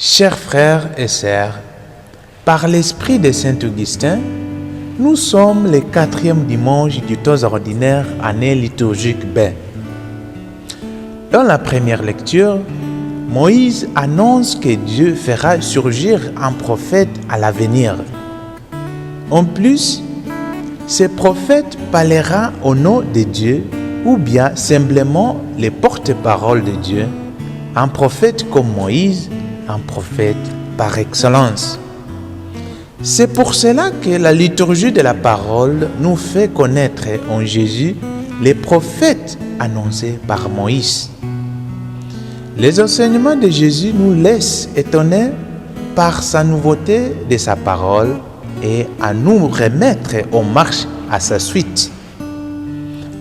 Chers frères et sœurs, par l'esprit de Saint Augustin, nous sommes le 4e dimanche du temps ordinaire, année liturgique B. Dans la première lecture, Moïse annonce que Dieu fera surgir un prophète à l'avenir. En plus, ce prophète parlera au nom de Dieu ou bien simplement les porte-parole de Dieu, un prophète comme Moïse, un prophète par excellence. C'est pour cela que la liturgie de la parole nous fait connaître en Jésus les prophètes annoncés par Moïse. Les enseignements de Jésus nous laissent étonnés par sa nouveauté de sa parole et à nous remettre en marche à sa suite.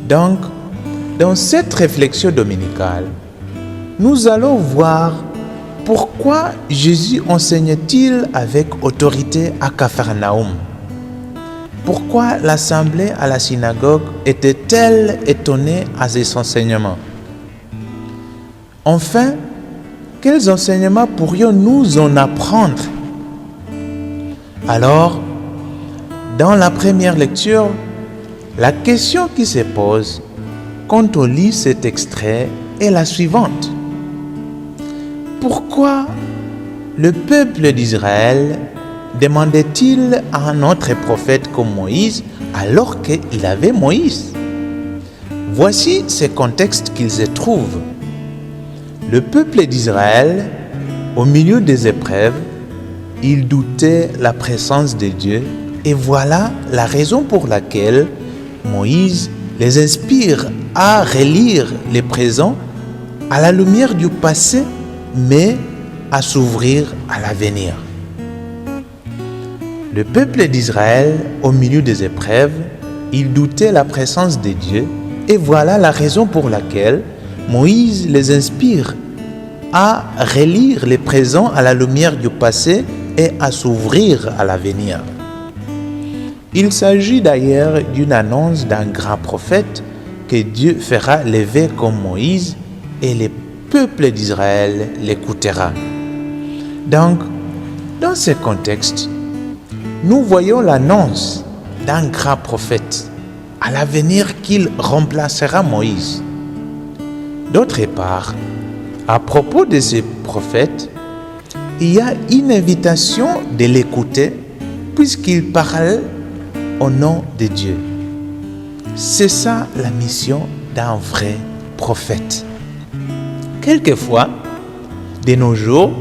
Donc, dans cette réflexion dominicale, nous allons voir pourquoi Jésus enseigne-t-il avec autorité à Capharnaüm. Pourquoi l'assemblée à la synagogue était-elle étonnée à ses enseignements? Enfin, quels enseignements pourrions-nous en apprendre? Alors, dans la première lecture, la question qui se pose quand on lit cet extrait est la suivante. Pourquoi le peuple d'Israël demandait-il à un autre prophète comme Moïse alors qu'il avait Moïse? Voici ce contexte qu'il se trouve. Le peuple d'Israël, au milieu des épreuves, il doutait la présence de Dieu et voilà la raison pour laquelle Moïse les inspire à relire le présent à la lumière du passé, mais à s'ouvrir à l'avenir. Le peuple d'Israël, au milieu des épreuves, il doutait la présence de Dieu et voilà la raison pour laquelle Moïse les inspire à relire le présent à la lumière du passé et à s'ouvrir à l'avenir. Il s'agit d'ailleurs d'une annonce d'un grand prophète que Dieu fera lever comme Moïse et le peuple d'Israël l'écoutera. Donc, dans ce contexte, nous voyons l'annonce d'un grand prophète à l'avenir qu'il remplacera Moïse. D'autre part, à propos de ce prophète, il y a une invitation de l'écouter puisqu'il parle au nom de Dieu. C'est ça la mission d'un vrai prophète. Quelquefois, de nos jours,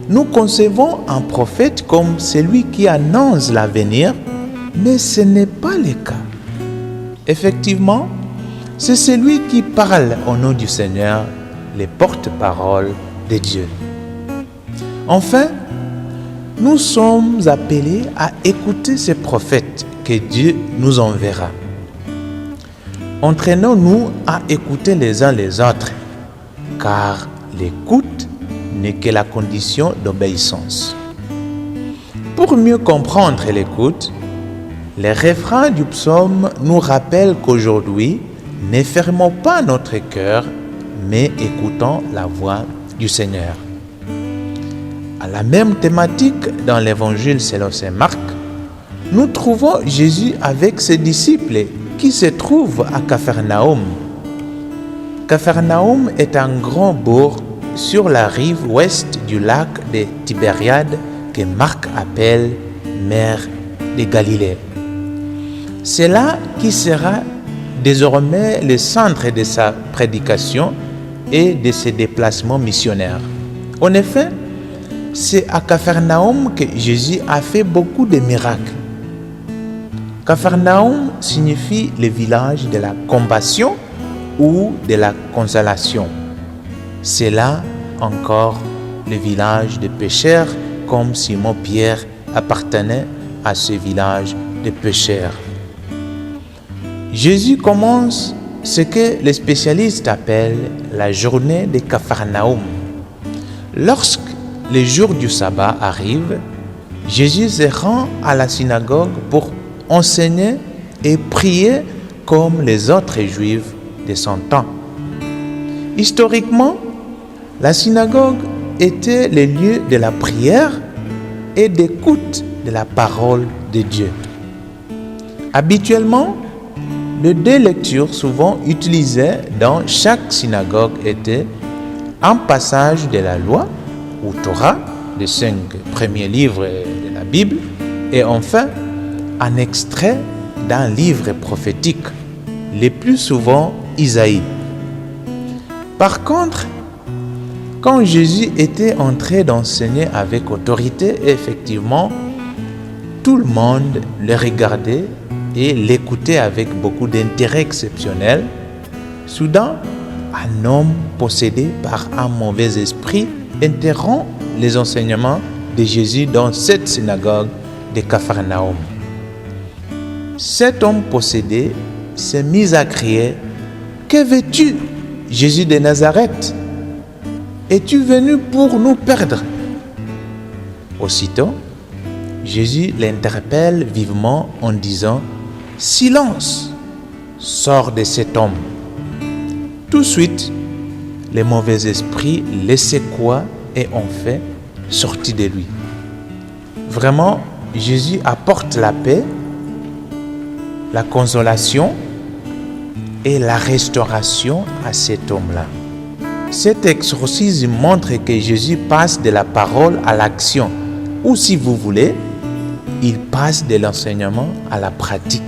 nous concevons un prophète comme celui qui annonce l'avenir, mais ce n'est pas le cas. Effectivement, c'est celui qui parle au nom du Seigneur, les porte-parole de Dieu. Enfin, nous sommes appelés à écouter ces prophètes que Dieu nous enverra. Entraînons-nous à écouter les uns les autres, car l'écoute n'est que la condition d'obéissance. Pour mieux comprendre l'écoute, les refrains du psaume nous rappellent qu'aujourd'hui, ne fermons pas notre cœur, mais écoutons la voix du Seigneur. À la même thématique dans l'évangile selon saint Marc, nous trouvons Jésus avec ses disciples qui se trouvent à Capharnaüm. Capharnaüm est un grand bourg sur la rive ouest du lac de Tibériade que Marc appelle mer de Galilée. C'est là qui sera désormais le centre de sa prédication et de ses déplacements missionnaires. En effet, c'est à Capharnaüm que Jésus a fait beaucoup de miracles. Capharnaüm signifie le village de la compassion ou de la consolation. C'est là encore le village de pêcheurs, comme Simon-Pierre appartenait à ce village de pêcheurs. Jésus commence ce que les spécialistes appellent la journée de Capharnaüm. Lorsque le jour du sabbat arrive, Jésus se rend à la synagogue pour enseigner et prier comme les autres juifs de son temps. Historiquement, la synagogue étaient les lieux de la prière et d'écoute de la parole de Dieu. Habituellement, les 2 lectures souvent utilisées dans chaque synagogue étaient un passage de la loi ou Torah, les 5 premiers livres de la Bible, et enfin un extrait d'un livre prophétique, le plus souvent Isaïe. Par contre, quand Jésus était en train d'enseigner avec autorité, effectivement, tout le monde le regardait et l'écoutait avec beaucoup d'intérêt exceptionnel. Soudain, un homme possédé par un mauvais esprit interrompt les enseignements de Jésus dans cette synagogue de Capharnaüm. Cet homme possédé s'est mis à crier « Que veux-tu, Jésus de Nazareth? Es-tu venu pour nous perdre ?» Aussitôt, Jésus l'interpelle vivement en disant « Silence, sors de cet homme !» Tout de suite, les mauvais esprits le secouent et en fait sorti de lui. Vraiment, Jésus apporte la paix, la consolation et la restauration à cet homme-là. Cet exorcisme montre que Jésus passe de la parole à l'action, ou si vous voulez, il passe de l'enseignement à la pratique.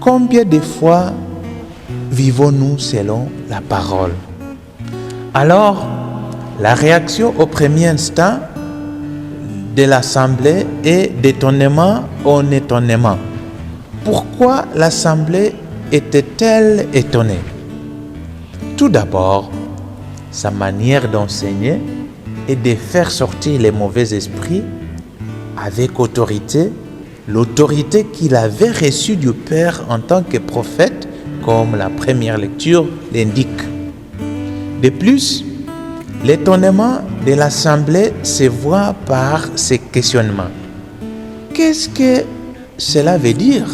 Combien de fois vivons-nous selon la parole? Alors, la réaction au premier instant de l'assemblée est d'étonnement en étonnement. Pourquoi l'assemblée était-elle étonnée? Tout d'abord, sa manière d'enseigner et de faire sortir les mauvais esprits avec autorité, l'autorité qu'il avait reçue du Père en tant que prophète, comme la première lecture l'indique. De plus, l'étonnement de l'assemblée se voit par ces questionnements. Qu'est-ce que cela veut dire?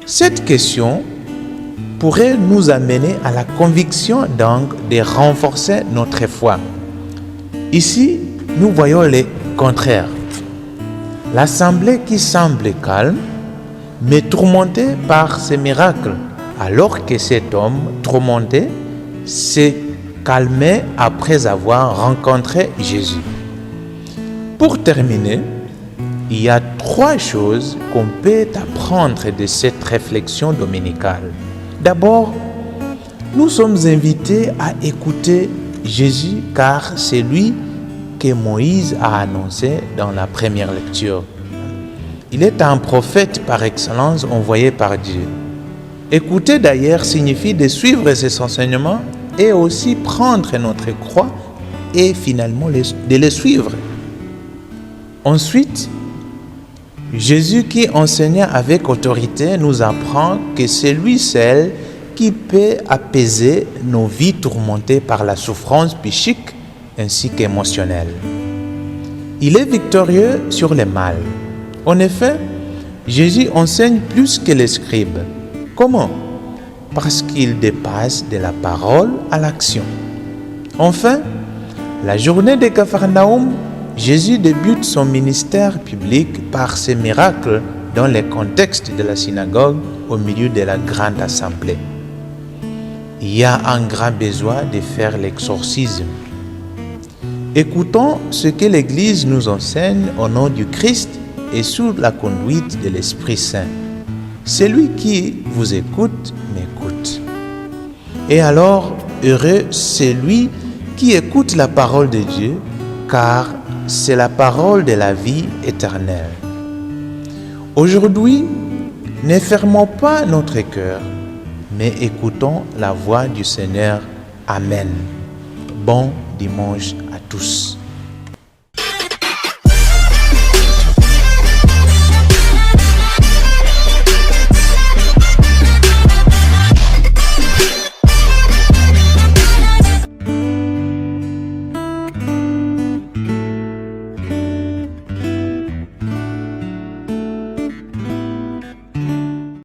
Cette question pourrait nous amener à la conviction donc de renforcer notre foi. Ici, nous voyons le contraire. L'assemblée qui semble calme, mais tourmentée par ces miracles, alors que cet homme tourmenté s'est calmé après avoir rencontré Jésus. Pour terminer, il y a 3 choses qu'on peut apprendre de cette réflexion dominicale. D'abord, nous sommes invités à écouter Jésus car c'est lui que Moïse a annoncé dans la première lecture. Il est un prophète par excellence envoyé par Dieu. Écouter d'ailleurs signifie de suivre ses enseignements et aussi prendre notre croix et finalement de les suivre. Ensuite, Jésus qui enseignait avec autorité nous apprend que c'est lui seul qui peut apaiser nos vies tourmentées par la souffrance psychique ainsi qu'émotionnelle. Il est victorieux sur le mal. En effet, Jésus enseigne plus que les scribes. Comment? Parce qu'il dépasse de la parole à l'action. Enfin, la journée de Capharnaüm, Jésus débute son ministère public par ses miracles dans le contexte de la synagogue au milieu de la grande assemblée. Il y a un grand besoin de faire l'exorcisme. Écoutons ce que l'Église nous enseigne au nom du Christ et sous la conduite de l'Esprit Saint. Celui qui vous écoute m'écoute. Et alors, heureux celui qui écoute la parole de Dieu, car c'est la parole de la vie éternelle. Aujourd'hui, ne fermons pas notre cœur, mais écoutons la voix du Seigneur. Amen. Bon dimanche à tous.